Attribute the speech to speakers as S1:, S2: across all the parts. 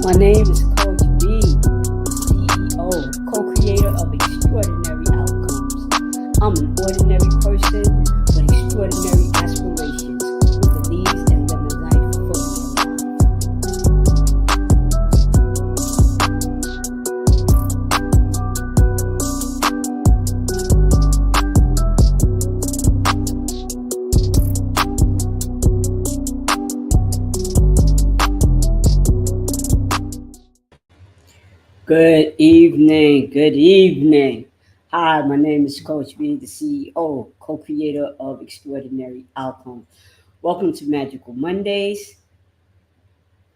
S1: My name is Coach B, CEO, co-creator of Extraordinary Outcomes. I'm an ordinary person with extraordinary aspirations who believes in living life fully Good evening. Good evening. Hi, my name is Coach B, the CEO, co-creator of Extraordinary Outcomes. Welcome to Magical Mondays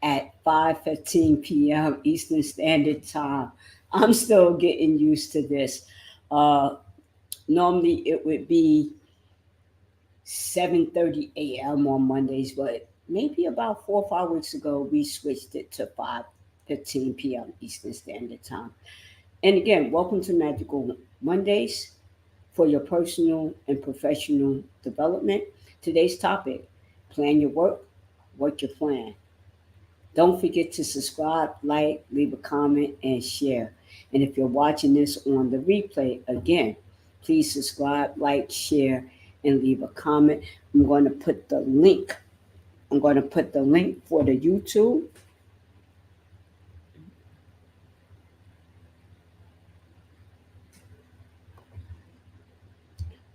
S1: at 5:15 p.m. Eastern Standard Time. I'm still getting used to this. Uh, Normally it would be 7:30 a.m. on Mondays, but maybe about 4 or 5 weeks ago we switched it to 5:15 p.m. Eastern Standard Time. And again, welcome to Magical Mondays for your personal and professional development. Today's topic: plan your work, work your plan. Don't forget to subscribe, like, leave a comment, and share. And if you're watching this on the replay, again, please subscribe, like, share, and leave a comment. I'm going to put the link. I'm going to put the link for the YouTube.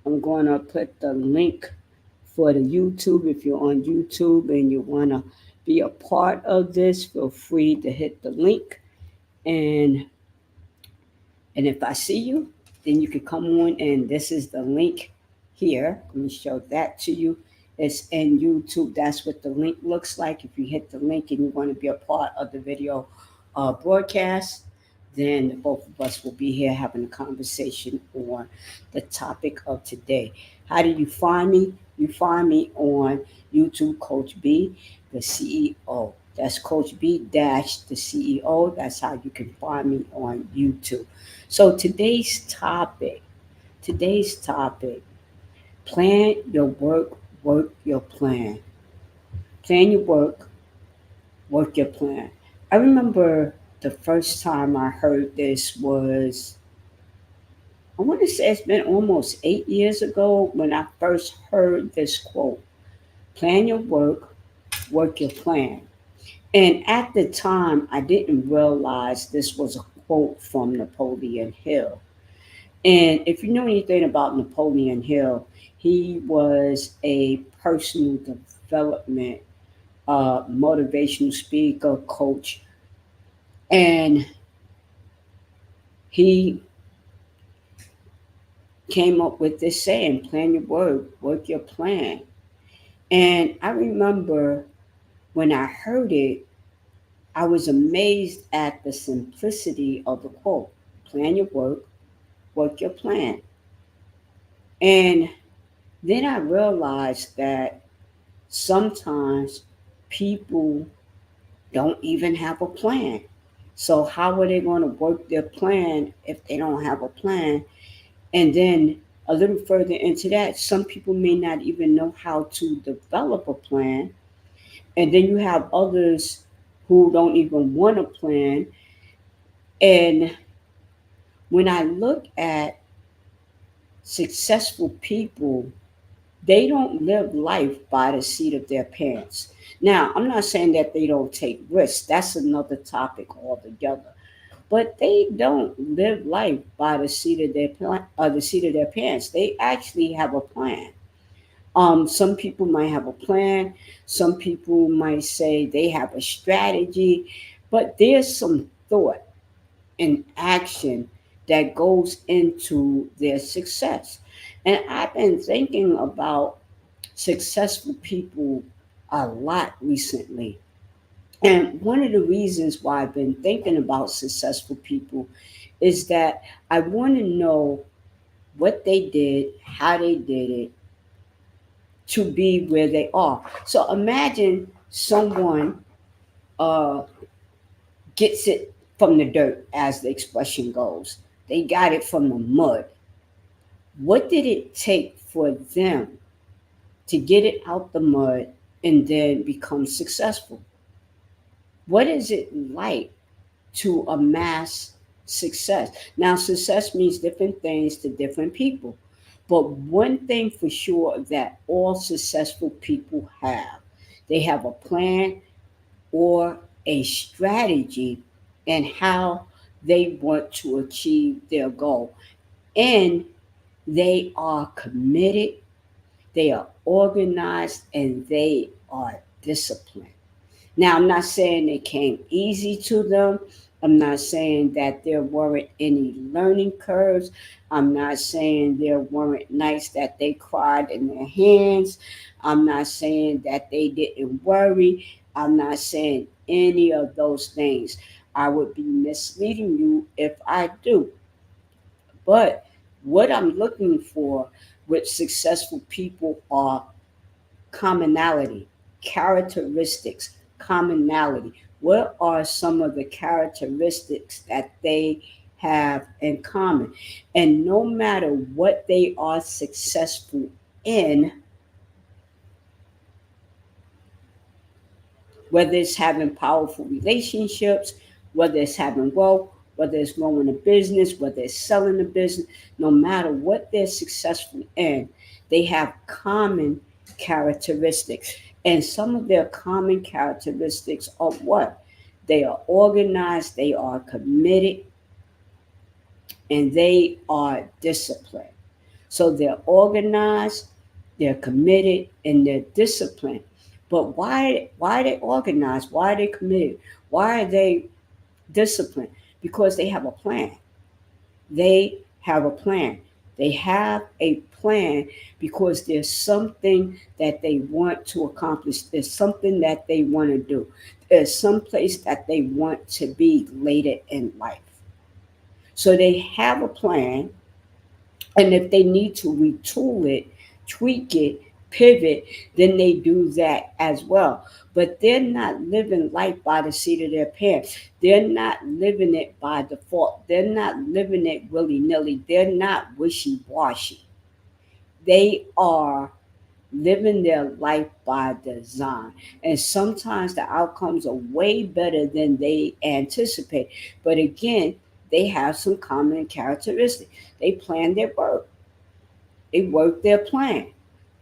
S1: I'm going to put the link for the YouTube. If you're on YouTube and you want to be a part of this, feel free to hit the link. And and if I see you, then you can come on, and this is the link here. Let me show that to you. It's in YouTube. That's what the link looks like. If you hit the link and you want to be a part of the video broadcast, then both of us will be here having a conversation on the topic of today. How do you find me? You find me on YouTube, Coach B, the CEO. That's Coach B dash the CEO. That's how you can find me on YouTube. So today's topic, plan your work, work your plan. Plan your work, work your plan. I remember the first time I heard this was, I want to say it's been almost 8 years ago when I first heard this quote: plan your work, work your plan. And at the time, I didn't realize this was a quote from Napoleon Hill. And if you know anything about Napoleon Hill, he was a personal development, motivational speaker, coach, and he came up with this saying: plan your work your plan. And I remember when I heard it, I was amazed at the simplicity of the quote: plan your work your plan. And then I realized that sometimes people don't even have a plan. So, how are they going to work their plan if they don't have a plan? And then a little further into that, some people may not even know how to develop a plan. And then you have others who don't even want a plan. And when I look at successful people, they don't live life by the seat of their pants. Now, I'm not saying that they don't take risks. That's another topic altogether. But they don't live life by the seat of the seat of their pants. They actually have a plan. Some people might have a plan. Some people might say they have a strategy, but there's some thought and action that goes into their success. And I've been thinking about successful people a lot recently. And one of the reasons why I've been thinking about successful people is that I want to know what they did, how they did it to be where they are. So imagine someone uh, gets it from the dirt, as the expression goes. They got it from the mud. What did it take for them to get it out the mud and then become successful? What is it like to amass success? Now, success means different things to different people. But one thing for sure that all successful people have, they have a plan or a strategy and how they want to achieve their goal. And they are committed, they are organized, and they are disciplined. Now, I'm not saying it came easy to them. I'm not saying that there weren't any learning curves. I'm not saying there weren't nights that they cried in their hands. I'm not saying that they didn't worry. I'm not saying any of those things. I would be misleading you if I do. But what I'm looking for with successful people are commonality, characteristics, commonality. What are some of the characteristics that they have in common? And no matter what they are successful in, whether it's having powerful relationships, whether it's having wealth, whether it's growing a business, whether it's selling a business, no matter what they're successful in, they have common characteristics. And some of their common characteristics are what? They are organized, they are committed, and they are disciplined. So they're organized, they're committed, and they're disciplined. But why are they organized? Why are they committed? Why are they disciplined? Because they have a plan. They have a plan. They have a plan because there's something that they want to accomplish. There's something that they want to do. There's some place that they want to be later in life. So they have a plan, and if they need to retool it, tweak it, pivot, then they do that as well. But they're not living life by the seat of their pants. They're not living it by default. They're not living it willy nilly. They're not wishy washy. They are living their life by design. And sometimes the outcomes are way better than they anticipate. But again, they have some common characteristics. They plan their work, they work their plan.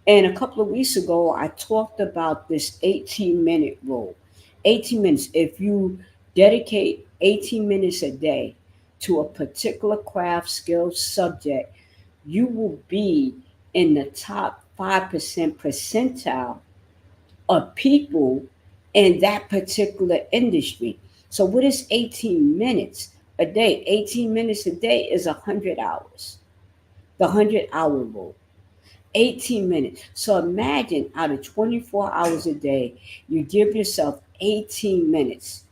S1: And a couple of weeks ago, I talked about this 18-minute rule. 18 minutes. If you dedicate 18 minutes a day to a particular craft, skill, subject, you will be in the top 5% percentile of people in that particular industry. So, what is 18 minutes a day? 18 minutes a day is 100 hours, the 100-hour rule. 18 minutes. So imagine out of 24 hours a day, you give yourself 18 minutes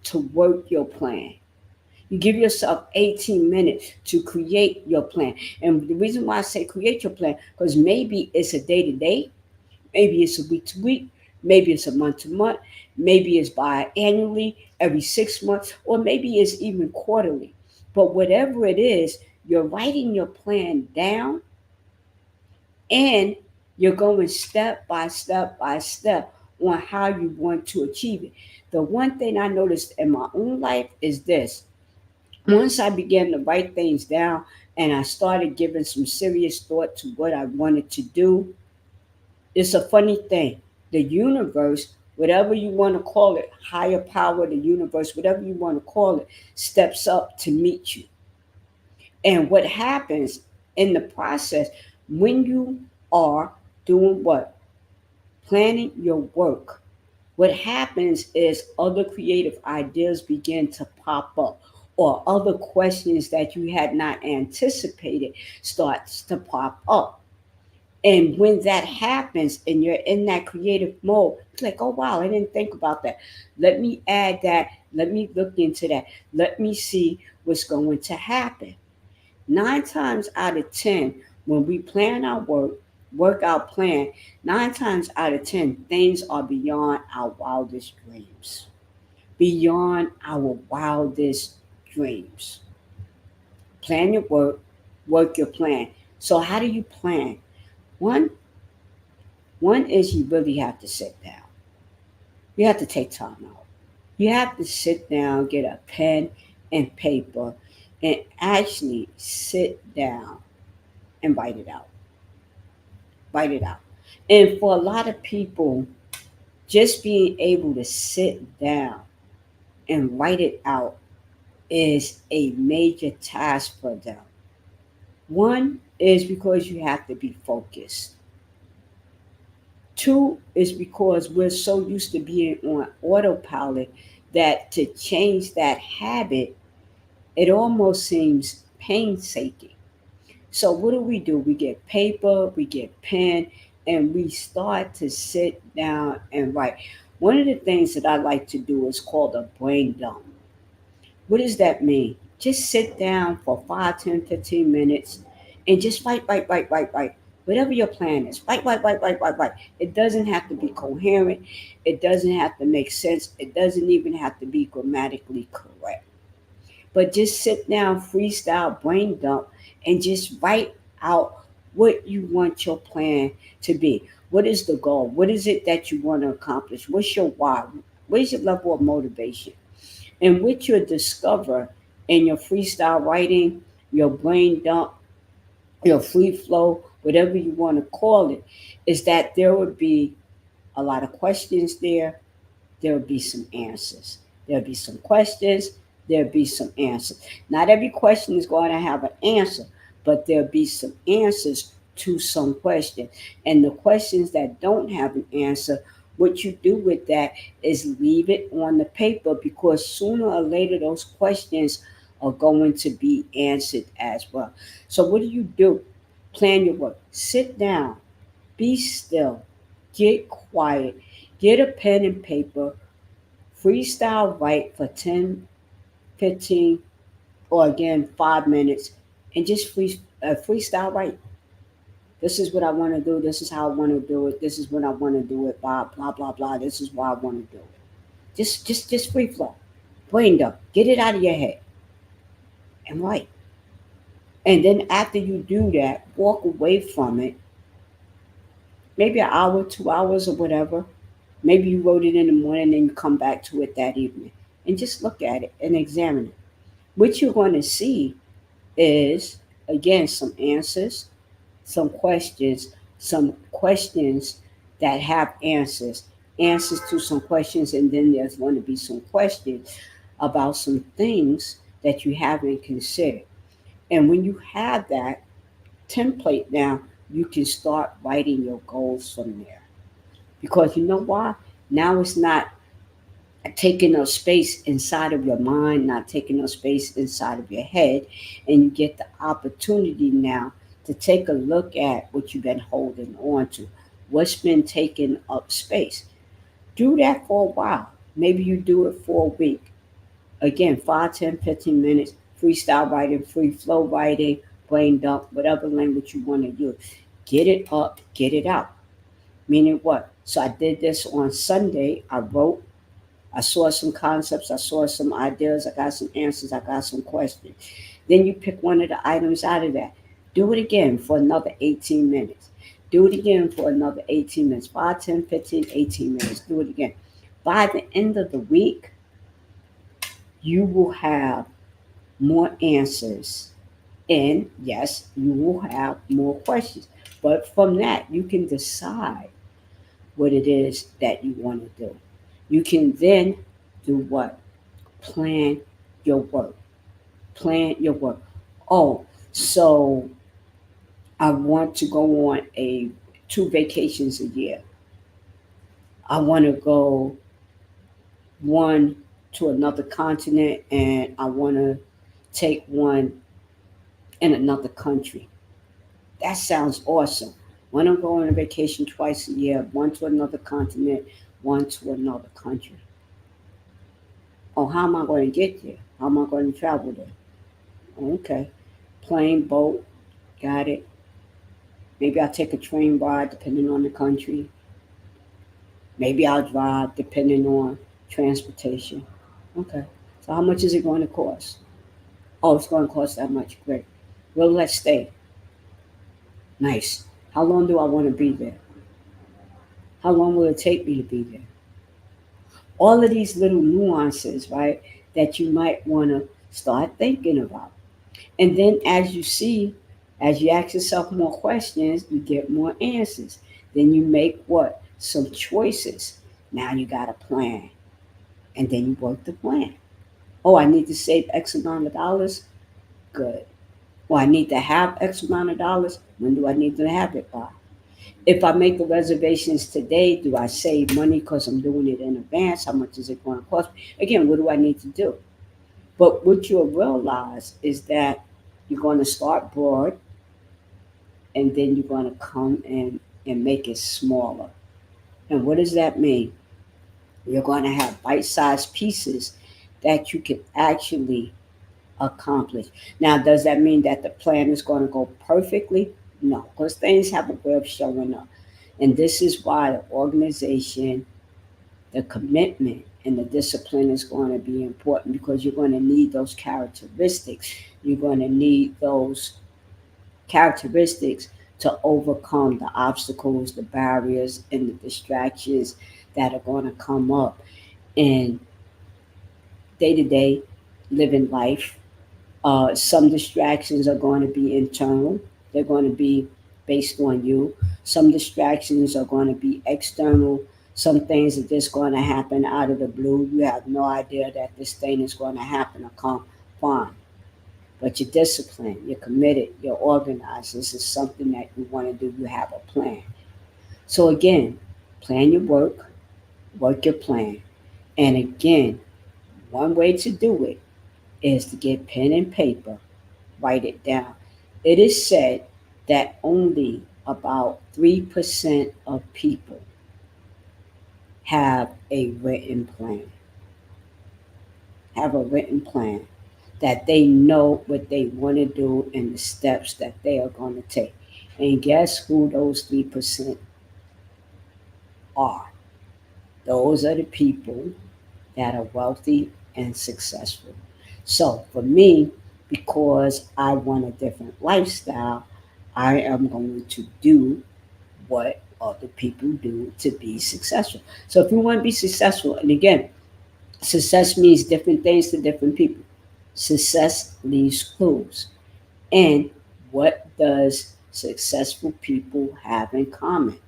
S1: to work your plan. You give yourself 18 minutes to create your plan. And the reason why I say create your plan, because maybe it's a day to day, maybe it's a week to week, maybe it's a month to month, maybe it's biannually, every 6 months, or maybe it's even quarterly. But whatever it is, you're writing your plan down, and you're going step by step by step on how you want to achieve it. The one thing I noticed in my own life is this: once I began to write things down and I started giving some serious thought to what I wanted to do, it's a funny thing. The universe, whatever you want to call it, higher power, the universe, whatever you want to call it, steps up to meet you. And what happens in the process when you are doing what? Planning your work. What happens is other creative ideas begin to pop up, or other questions that you had not anticipated starts to pop up. And when that happens and you're in that creative mode, it's like, oh wow, I didn't think about that. Let me add that. Let me look into that. Let me see what's going to happen. 9 times out of 10, when we plan our work out plan, 9 times out of 10, things are beyond our wildest dreams. Beyond our wildest dreams. Plan your work, work your plan. So how do you plan? One, one is you really have to sit down. You have to take time out. You have to sit down, get a pen and paper, and actually sit down and write it out. Write it out. And for a lot of people, just being able to sit down and write it out is a major task for them. One is because you have to be focused. Two is because we're so used to being on autopilot that to change that habit, it almost seems painstaking. So what do? We get paper, we get pen, and we start to sit down and write. One of the things that I like to do is called a brain dump. What does that mean? Just sit down for 5, 10, 15 minutes and just write. Whatever your plan is, write. It doesn't have to be coherent. It doesn't have to make sense. It doesn't even have to be grammatically correct. But just sit down, freestyle, brain dump, and just write out what you want your plan to be. What is the goal? What is it that you want to accomplish? What's your why? What is your level of motivation? And what you'll discover in your freestyle writing, your brain dump, your free flow, whatever you want to call it, is that there would be a lot of questions there. There'll be some answers. There'll be some questions. There'll be some answers. Not every question is going to have an answer, but there'll be some answers to some questions. And the questions that don't have an answer, what you do with that is leave it on the paper because sooner or later those questions are going to be answered as well. So, what do? Plan your work. Sit down, be still, get quiet, get a pen and paper, freestyle write for 10, 15, or again 5 minutes, and just freestyle write. This is what I want to do. This is how I want to do it. This is when I want to do it. Blah blah blah blah. This is why I want to do it. Just free flow, brain dump. Get it out of your head and write. And then after you do that, walk away from it. Maybe an hour, 2 hours, or whatever. Maybe you wrote it in the morning and you come back to it that evening, and just look at it and examine it. What you're going to see is, again, some questions that have answers to some questions, and then there's going to be some questions about some things that you haven't considered. And when you have that template now, you can start writing your goals from there. Because you know why? Now it's not taking up space inside of your mind, not taking up space inside of your head, and you get the opportunity now to take a look at what you've been holding on to, what's been taking up space. Do that for a while. Maybe you do it for a week. Again, 5, 10, 15 minutes, freestyle writing, free flow writing, brain dump, whatever language you want to use. Get it up, get it out. Meaning what? So I did this on Sunday. I wrote, I saw some concepts, I saw some ideas, I got some answers, I got some questions. Then you pick one of the items out of that. Do it again for another 18 minutes. Do it again for another 18 minutes. 5, 10, 15, 18 minutes. Do it again. By the end of the week, you will have more answers. And yes, you will have more questions. But from that, you can decide what it is that you want to do. You can then do what? Plan your work. Plan your work. Oh, so I want to go on a 2 vacations a year. I want to go one to another continent, and I want to take one in another country. That sounds awesome. Want to go on a vacation twice a year, one to another continent, one to another country. Oh, how am I going to get there? How am I going to travel there? Okay. Plane, boat, got it. Maybe I'll take a train ride depending on the country. Maybe I'll drive depending on transportation. Okay. So how much is it going to cost? Oh, it's going to cost that much. Great. Well, let's stay. Nice. How long do I want to be there? How long will it take me to be there? All of these little nuances, right, that you might want to start thinking about. And then as you see, as you ask yourself more questions, you get more answers. Then you make what? Some choices. Now you got a plan. And then you work the plan. Oh, I need to save X amount of dollars. Good. Well, I need to have X amount of dollars. When do I need to have it by? If I make the reservations today, do I save money because I'm doing it in advance? How much is it going to cost me? Again, what do I need to do? But what you'll realize is that you're going to start broad and then you're going to come in and make it smaller. And what does that mean? You're going to have bite sized pieces that you can actually accomplish. Now, does that mean that the plan is going to go perfectly? No, because things have a way of showing up. And this is why the organization, the commitment, and the discipline is going to be important because you're going to need those characteristics. You're going to need those characteristics to overcome the obstacles, the barriers, and the distractions that are going to come up in day to day living life. Some distractions are going to be internal, they're going to be based on you. Some distractions are going to be external. Some things are just going to happen out of the blue. You have no idea that this thing is going to happen or come. Fine. But you're disciplined, you're committed, you're organized. This is something that you want to do. You have a plan. So, again, plan your work, work your plan. And again, one way to do it is to get pen and paper, write it down. It is said that only about 3% of people have a written plan, have a written plan that they know what they want to do and the steps that they are going to take. And guess who those 3% are? Those are the people that are wealthy and successful. So for me, because I want a different lifestyle, I am going to do what other people do to be successful. So if you want to be successful, and again, success means different things to different people. Success leaves clues. And what does successful people have in common?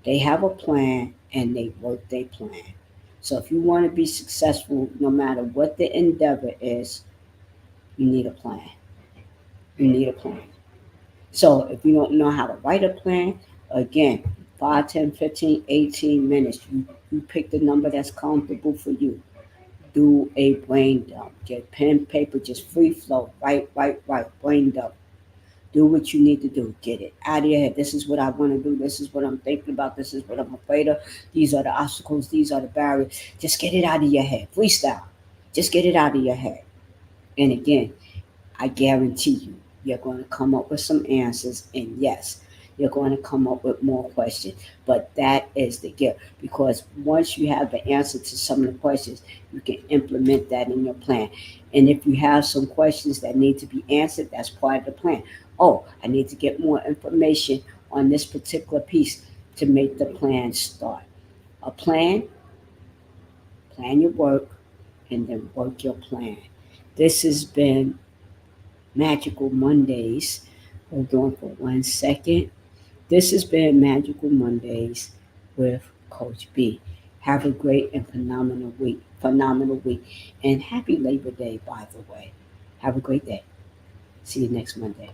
S1: They have a plan and they work their plan. So if you want to be successful, no matter what the endeavor is, you need a plan. You need a plan. So if you don't know how to write a plan, again, 5, 10, 15, 18 minutes. You pick the number that's comfortable for you. Do a brain dump. Get pen, paper, just free flow. Write, brain dump. Do what you need to do. Get it out of your head. This is what I want to do. This is what I'm thinking about. This is what I'm afraid of. These are the obstacles. These are the barriers. Just get it out of your head. Freestyle. Just get it out of your head. And again, I guarantee you, you're going to come up with some answers. And yes, you're going to come up with more questions. But that is the gift. Because once you have the answer to some of the questions, you can implement that in your plan. And if you have some questions that need to be answered, that's part of the plan. Oh, I need to get more information on this particular piece to make the plan start. A plan, plan your work, and then work your plan. This has been Magical Mondays. Hold on for 1 second. This has been Magical Mondays with Coach B. Have a great and phenomenal week. Phenomenal week. And happy Labor Day, by the way. Have a great day. See you next Monday.